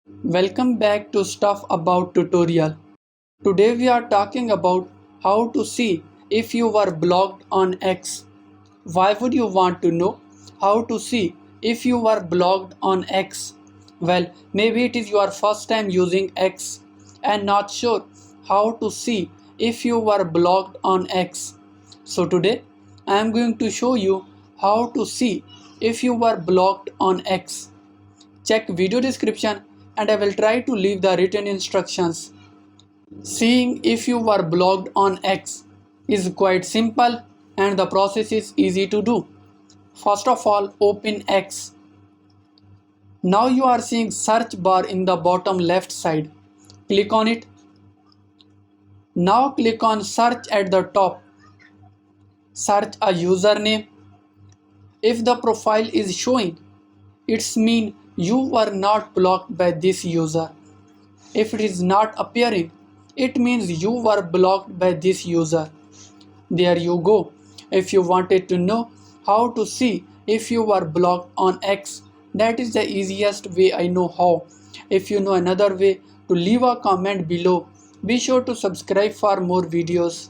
Welcome back to Stuff About tutorial. Today we are talking about how to see if you were blocked on X. Why would you want to know how to see if you were blocked on X? Well, maybe it is your first time using X and not sure how to see if you were blocked on X. So today I am going to show you how to see if you were blocked on X. Check video description and I will try to leave the written instructions. Seeing if you were blocked on X is quite simple and the process is easy to do. First of all, open X. Now you are seeing search bar in the bottom left side. Click on it. Now click on search at the top. Search a username. If the profile is showing, it's mean you were not blocked by this user. If it is not appearing, it means you were blocked by this user. There you go. If you wanted to know how to see if you were blocked on X, that is the easiest way I know how. If you know another way, to leave a comment below. Be sure to subscribe for more videos.